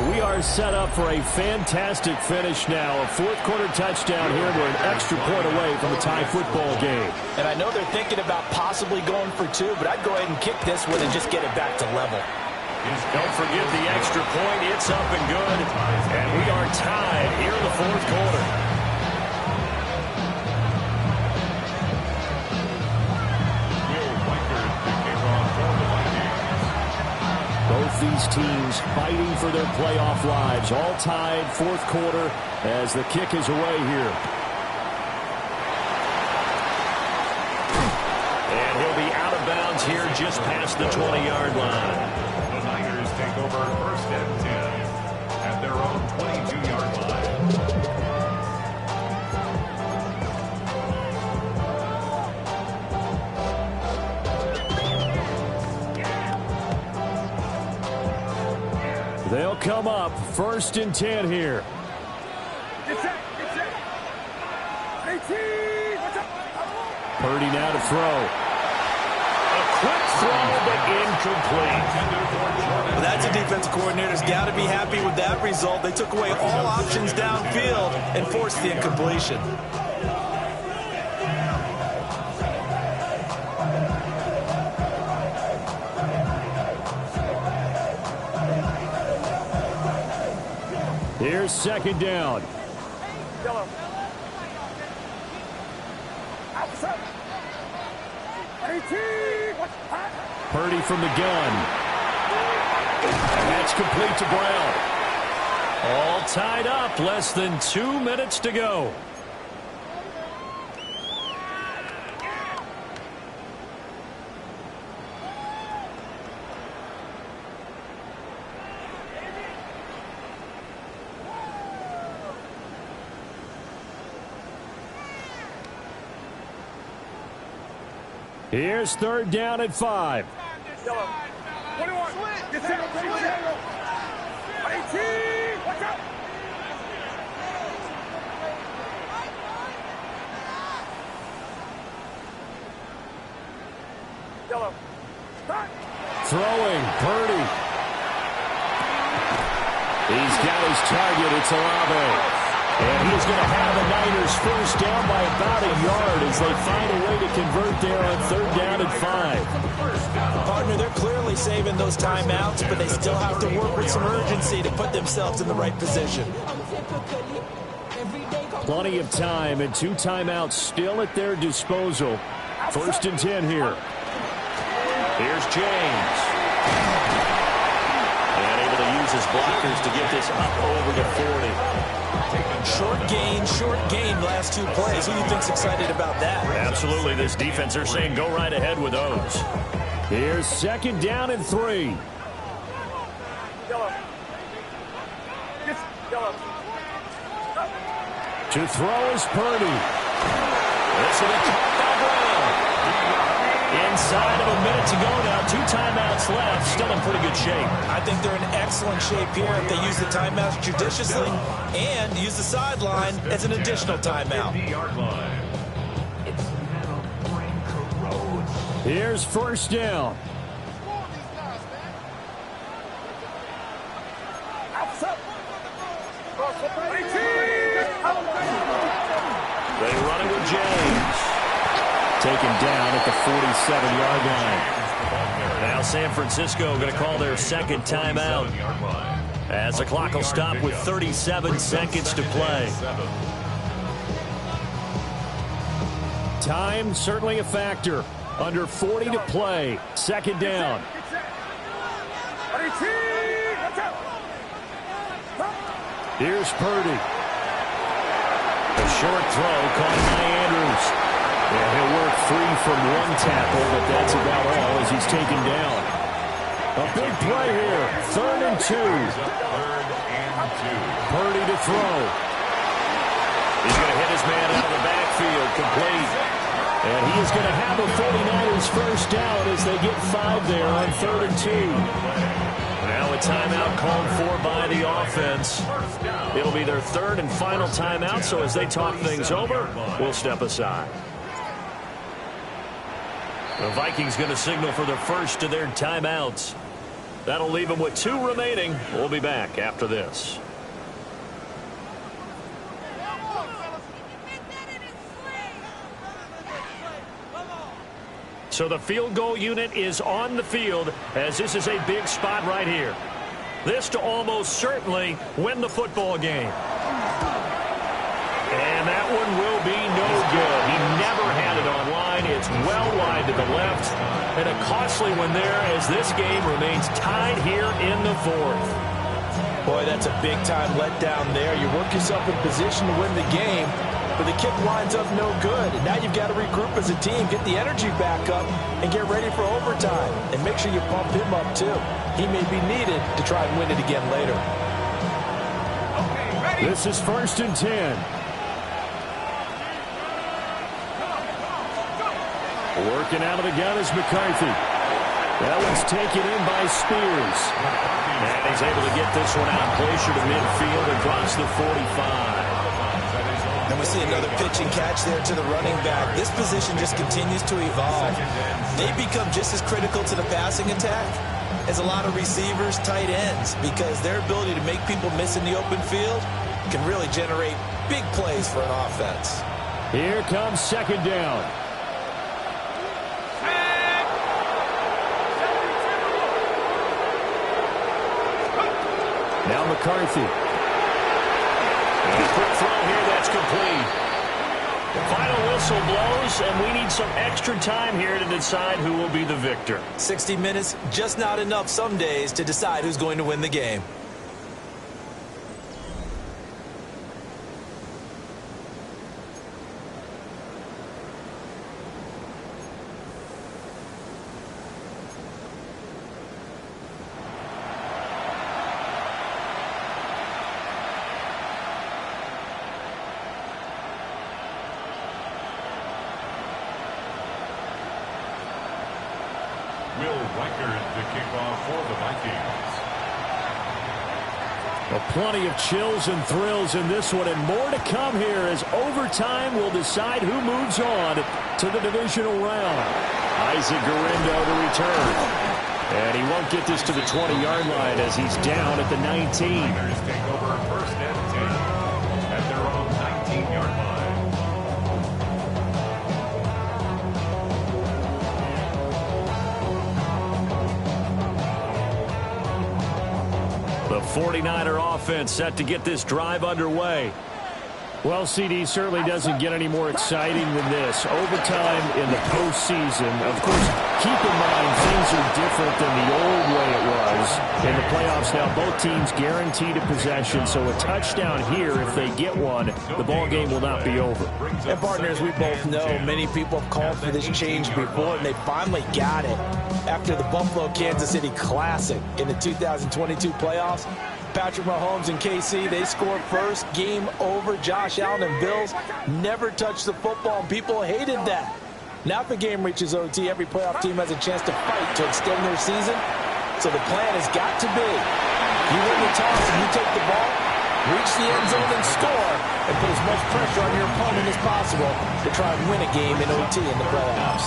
Speaker 2: We are set up for a fantastic finish now. A 4th quarter touchdown here. We're an extra point away from a tie football game.
Speaker 4: And I know they're thinking about possibly going for 2, but I'd go ahead and kick this one and just get it back to level.
Speaker 2: Don't forget the extra point. It's up and good. And we are tied here in the 4th quarter. Both these teams fighting for their playoff lives. All tied, 4th quarter as the kick is away here. And he'll be out of bounds here just past the 20-yard line.
Speaker 3: The Niners take over 1st and 10 at their own 22-yard line.
Speaker 2: They'll come up 1st and 10 here. Purdy now to throw. quick throw, but incomplete.
Speaker 6: Well, that's a defensive coordinator's got to be happy with that result. They took away all options downfield and forced the incompletion.
Speaker 2: Here's second down.
Speaker 5: Yellow. Outside. 18. What's hot?
Speaker 2: Purdy from the gun. And that's complete to Brown. All tied up. Less than 2 minutes to go. Here's third down at 5.
Speaker 5: Yellow. 21. Get set. 18. Watch out. Yellow. Start.
Speaker 2: Throwing, Purdy. He's got his target. It's Olave. And he's going to have the Niners first down by about a yard as they find a way to convert there on third down and 5.
Speaker 6: Partner, they're clearly saving those timeouts, but they still have to work with some urgency to put themselves in the right position.
Speaker 2: Plenty of time and 2 timeouts still at their disposal. First and 10 here. Here's James. And able to use his blockers to get this up over to 40.
Speaker 6: Short gain last 2 plays. Who do you think's excited about that?
Speaker 2: Absolutely. This defense, they're saying go right ahead with those. Here's second down and 3.
Speaker 5: Yellow. Yes. Yellow.
Speaker 2: To throw is Purdy. This will be caught by Brown. Inside of a minute to go now. 2 timeouts left. Still in pretty good shape.
Speaker 6: I think they're in excellent shape here if they use the timeouts judiciously and use the sideline as an additional timeout.
Speaker 2: Here's first down. They run it with James. Taken down at the 47-yard line. Now San Francisco going to call their second timeout as the clock will stop with 37 seconds to play. Time certainly a factor. Under 40 to play. Second down. Here's Purdy. A short throw caught by Andrews. And he'll work free from 1 tackle, but that's about all as he's taken down. A big play here. 3rd and 2. Purdy to throw. He's going to hit his man out of the backfield. Complete. And he is going to have the 49ers first down as they get 5 there on 3rd and 2. Now a timeout called for by the offense. It'll be their 3rd and final timeout, so as they talk things over, we'll step aside. The Vikings going to signal for their first of their timeouts. That'll leave them with 2 remaining. We'll be back after this. So the field goal unit is on the field as this is a big spot right here. This to almost certainly win the football game. And that one will be no good. He never had it on line. It's well wide to the left. And a costly one there as this game remains tied here in the 4th.
Speaker 6: Boy, that's a big-time letdown there. You work yourself in position to win the game, but the kick winds up no good. And now you've got to regroup as a team, get the energy back up, and get ready for overtime. And make sure you pump him up, too. He may be needed to try and win it again later.
Speaker 2: This is 1st and 10. Working out of the gun is McCarthy. That one's taken in by Spears. And he's able to get this one out closer to midfield and across the 45.
Speaker 6: And we see another pitch and catch there to the running back. This position just continues to evolve. They become just as critical to the passing attack as a lot of receivers, tight ends, because their ability to make people miss in the open field can really generate big plays for an offense.
Speaker 2: Here comes second down. Now McCarthy. And a quick throw here that's complete. The final whistle blows, and we need some extra time here to decide who will be the victor.
Speaker 6: 60 minutes, just not enough some days to decide who's going to win the game.
Speaker 2: Plenty of chills and thrills in this one, and more to come here as overtime will decide who moves on to the divisional round. Isaac Garindo to return. And he won't get this to the 20-yard line as he's down at the 19.
Speaker 3: Niners take over first and 10 at their own 19-yard line.
Speaker 2: The 49er offense set to get this drive underway. Well, CD certainly doesn't get any more exciting than this. Overtime in the postseason. Of course, keep in mind things are different than the old way it was. In the playoffs now, both teams guaranteed a possession, so a touchdown here, if they get one, the ball game will not be over.
Speaker 4: And partners, we both know many people have called for this change before, and they finally got it. After the Buffalo-Kansas City Classic in the 2022 playoffs, Patrick Mahomes and KC, they scored first. Game over. Josh Allen and Bills never touched the football, and people hated that. Now if the game reaches OT, every playoff team has a chance to fight to extend their season. So the plan has got to be, you win the toss and you take the ball, reach the end zone and score, and put as much pressure on your opponent as possible to try and win a game in OT in the playoffs.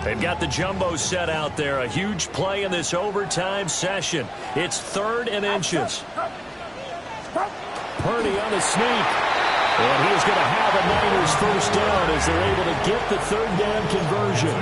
Speaker 2: They've got the jumbo set out there. A huge play in this overtime session. It's 3rd and inches. Purdy on the sneak. And he is going to have a Niners first down as they're able to get the 3rd down conversion.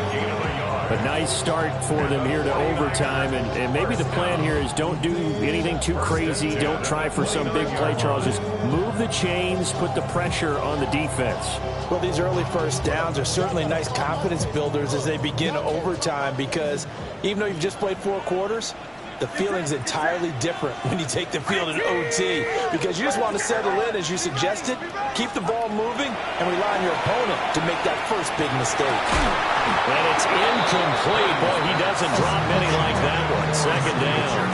Speaker 2: A nice start for them here to overtime. And maybe the plan here is don't do anything too crazy. Don't try for some big play, Charles. Just move the chains, put the pressure on the defense.
Speaker 4: Well, these early first downs are certainly nice confidence builders as they begin overtime, because even though you've just played 4 quarters, the feeling's entirely different when you take the field in OT, because you just want to settle in, as you suggested, keep the ball moving, and rely on your opponent to make that first big mistake.
Speaker 2: And it's incomplete. Boy, he doesn't drop many like that one. 2nd down.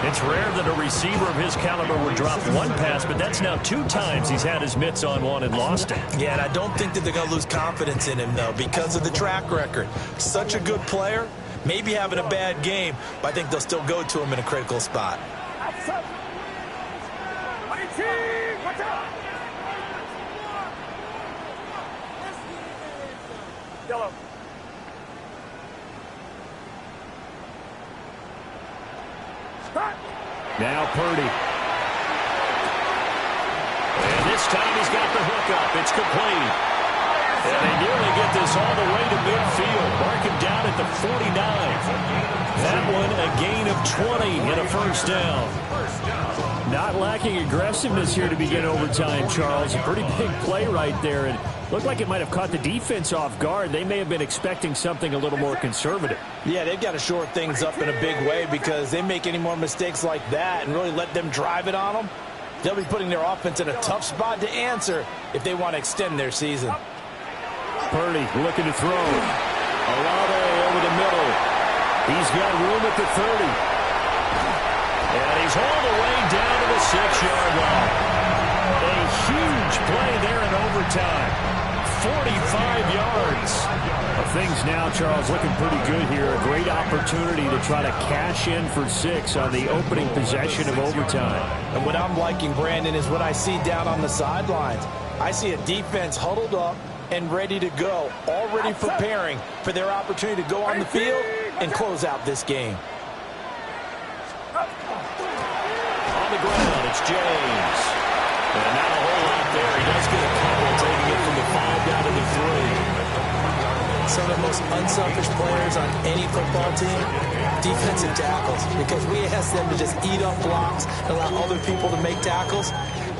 Speaker 2: It's rare that a receiver of his caliber would drop one pass, but that's now 2 times he's had his mitts on one and lost it.
Speaker 6: Yeah, and I don't think that they're going to lose confidence in him, though, because of the track record. Such a good player, maybe having a bad game, but I think they'll still go to him in a critical spot.
Speaker 5: Yellow.
Speaker 2: Now Purdy. And this time he's got the hook up. It's complete. And they nearly get this all the way to midfield. Mark him down at the 49. That one a gain of 20 and a first down. Not lacking aggressiveness here to begin overtime, Charles. A pretty big play right there. And looked like it might have caught the defense off guard. They may have been expecting something a little more conservative.
Speaker 4: Yeah, they've got to shore things up in a big way, because they make any more mistakes like that and really let them drive it on them, they'll be putting their offense in a tough spot to answer if they want to extend their season.
Speaker 2: Purdy looking to throw. Olave over the middle. He's got room at the 30. And he's hauled away down to the 6-yard line. A huge play there in overtime. 45 yards. Well, things now, Charles, looking pretty good here. A great opportunity to try to cash in for 6 on the opening possession of overtime.
Speaker 4: And what I'm liking, Brandon, is what I see down on the sidelines. I see a defense huddled up and ready to go, already preparing for their opportunity to go on the field and close out this game.
Speaker 2: On the ground, it's James. And not a whole lot there. He does get a couple, taking it from the 5 down to the 3.
Speaker 4: Some of the most unselfish players on any football team, defensive tackles, because we ask them to just eat up blocks and allow other people to make tackles.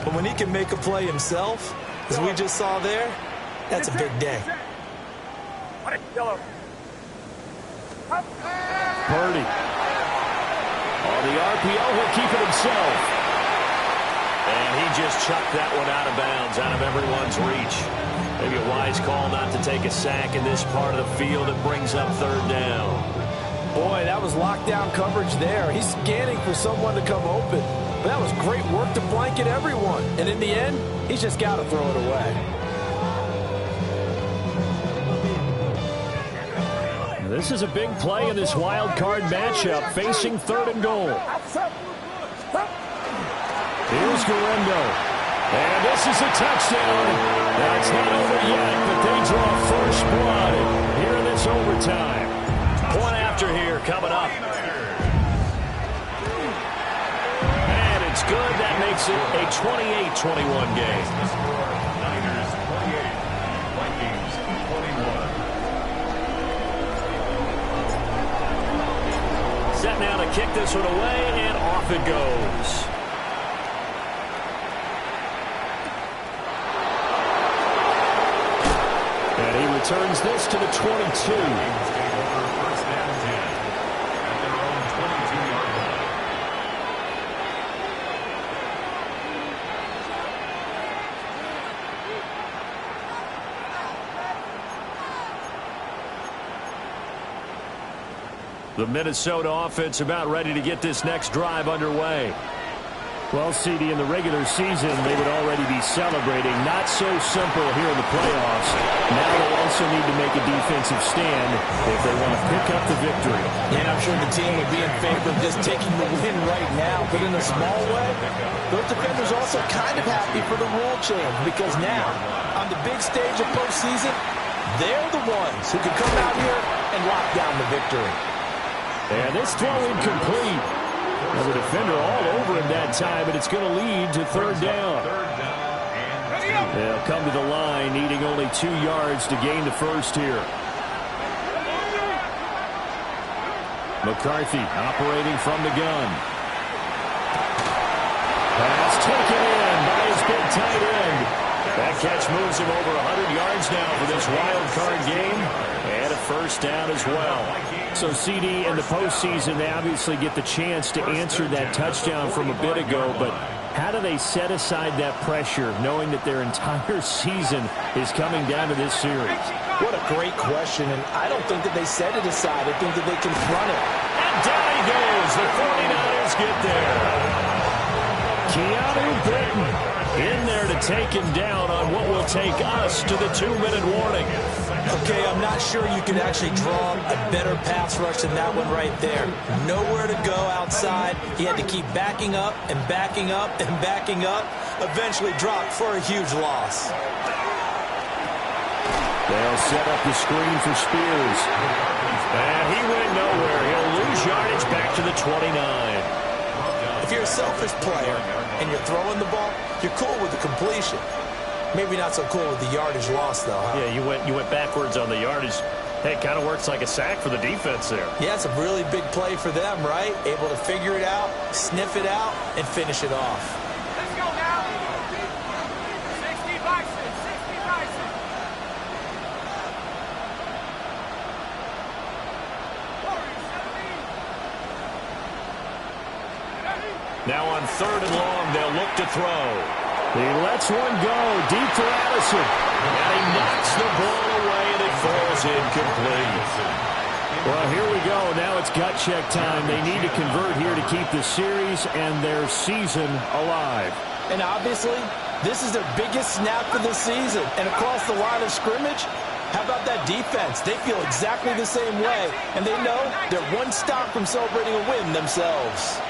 Speaker 4: But when he can make a play himself, as we just saw there, that's a big day.
Speaker 2: Purdy. On the RPO, he'll keep it himself. And he just chucked that one out of bounds, out of everyone's reach. Maybe a wise call not to take a sack in this part of the field. It brings up 3rd down.
Speaker 4: Boy, that was lockdown coverage there. He's scanning for someone to come open. But that was great work to blanket everyone. And in the end, he's just got to throw it away.
Speaker 2: This is a big play in this wild card matchup, facing 3rd and goal. Here's Garendo. And this is a touchdown. That's not over yet, but they draw first blood here in this overtime. Point after here coming up. And it's good. That makes it a 28-21 game.
Speaker 3: Niners 28, Vikings 21.
Speaker 2: Set now to kick this one away, and off it goes. And he returns this to the 22. The Minnesota offense about ready to get this next drive underway. Well, CD, in the regular season, they would already be celebrating. Not so simple here in the playoffs. Now they also need to make a defensive stand if they want to pick up the victory.
Speaker 4: And I'm sure the team would be in favor of just taking the win right now. But in a small way, those defenders are also kind of happy for the rule change, because now, on the big stage of postseason, they're the ones who can come out here and lock down the victory.
Speaker 2: And this throw incomplete. Well, the defender all over him that time, but it's going to lead to 3rd down. They'll come to the line, needing only 2 yards to gain the first here. McCarthy operating from the gun. Pass taken in by his big tight end. That catch moves him over 100 yards now for this wild card game. And a first down as well. So, CD, in the postseason, they obviously get the chance to answer that touchdown from a bit ago, but how do they set aside that pressure, knowing that their entire season is coming down to this series?
Speaker 4: What a great question, and I don't think that they set it aside. I think that they confront it.
Speaker 2: And down he goes. The 49ers get there. Keanu Britton in there to take him down on what will take us to the 2-minute warning.
Speaker 4: Okay, I'm not sure you can actually draw a better pass rush than that one right there. Nowhere to go outside. He had to keep backing up and backing up and backing up. Eventually dropped for a huge loss.
Speaker 2: They'll set up the screen for Spears. And he went nowhere. He'll lose yardage back to the 29.
Speaker 4: If you're a selfish player and you're throwing the ball, you're cool with the completion. Maybe not so cool with the yardage loss, though, huh?
Speaker 2: Yeah, you went backwards on the yardage. Hey, it kind of works like a sack for the defense there.
Speaker 4: Yeah, it's a really big play for them, right? Able to figure it out, sniff it out, and finish it off.
Speaker 5: Let's go now. 60 Bison, 60 Bison.
Speaker 2: Now on 3rd and long, they'll look to throw. He lets one go deep for Addison. And he knocks the ball away, and it falls incomplete. Well, here we go. Now it's gut check time. They need to convert here to keep the series and their season alive.
Speaker 4: And obviously, this is their biggest snap of the season. And across the line of scrimmage, how about that defense? They feel exactly the same way. And they know they're one stop from celebrating a win themselves.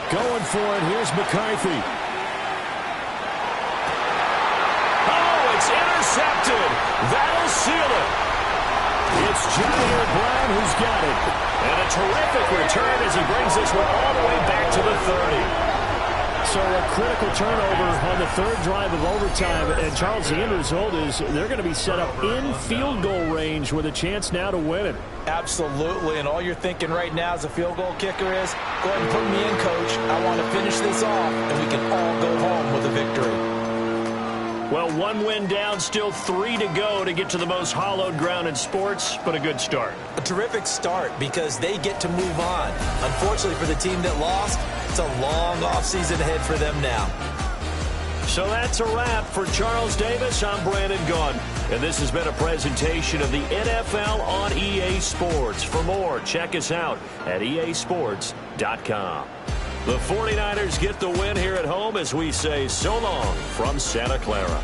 Speaker 2: Going for it. Here's McCarthy. Intercepted. That'll seal it. It's Jair Brown who's got it. And a terrific return as he brings this one all the way back to the 30. So a critical turnover on the third drive of overtime. And Charles, the end result is they're going to be set up in field goal range with a chance now to win it.
Speaker 4: Absolutely. And all you're thinking right now as a field goal kicker is, go ahead and put me in, coach. I want to finish this off, and we can all go home with a victory.
Speaker 2: Well, one win down, still 3 to go to get to the most hallowed ground in sports, but a good start.
Speaker 6: A terrific start because they get to move on. Unfortunately for the team that lost, it's a long offseason ahead for them now.
Speaker 2: So that's a wrap for Charles Davis. I'm Brandon Gaudin, and this has been a presentation of the NFL on EA Sports. For more, check us out at easports.com. The 49ers get the win here at home as we say so long from Santa Clara.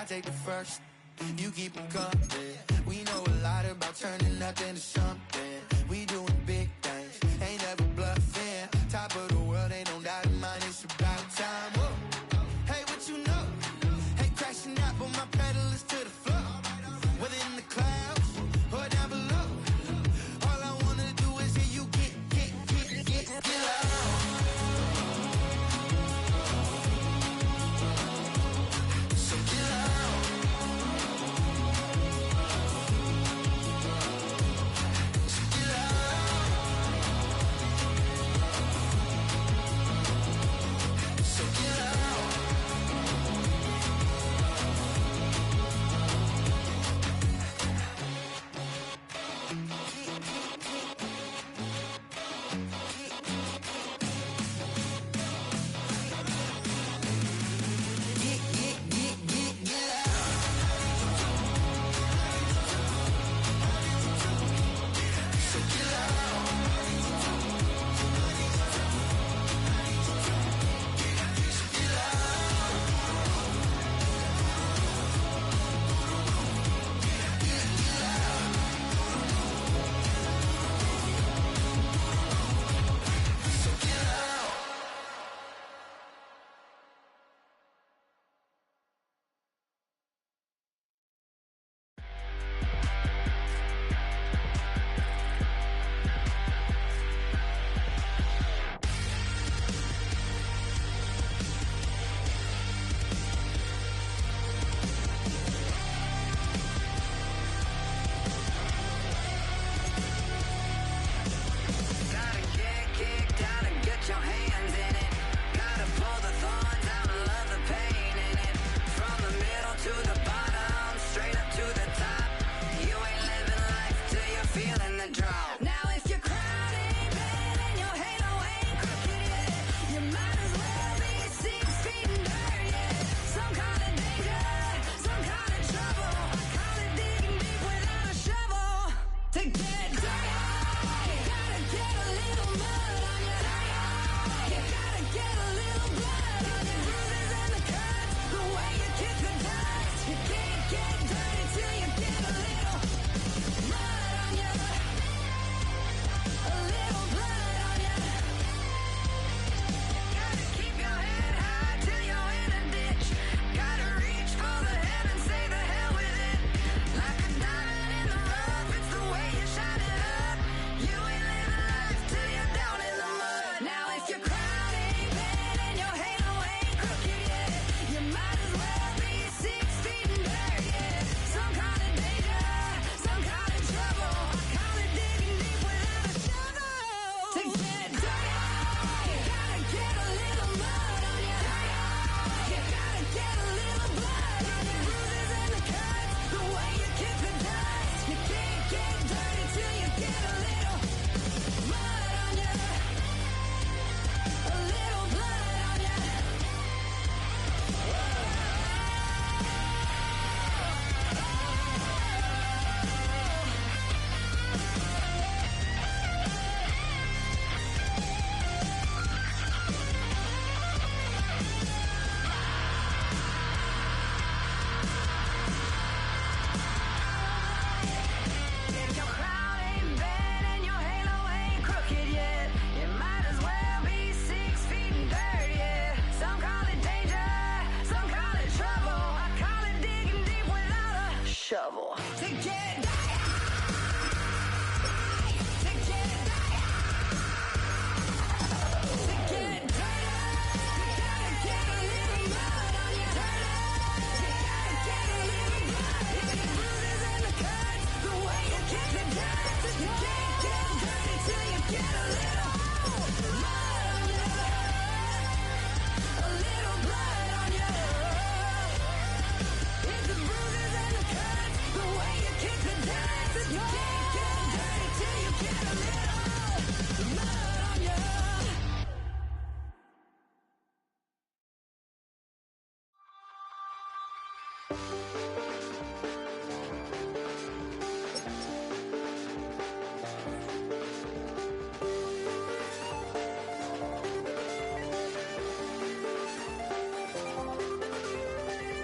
Speaker 8: Take the first, you keep them coming. We know a lot about turning nothing to something. We doing big things, ain't never bluffing. Top of the world, ain't no doubt in mind, it's about time. Whoa. Hey, what you know? Hey, crashing out, but my pedal is to the floor. Whether in the clouds or down below, all I wanna do is hear you get loud. So get loud.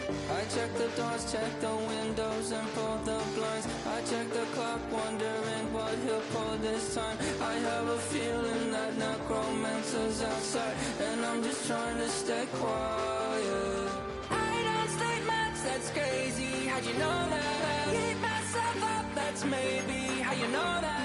Speaker 9: I check the doors, check the windows, and pull the blinds. I check the clock, wondering what he'll pull this time. I have a feeling that necromancer's outside, and I'm just trying to stay quiet. I don't sleep much, that's crazy. How'd you know that? Keep myself up, that's maybe how you know that.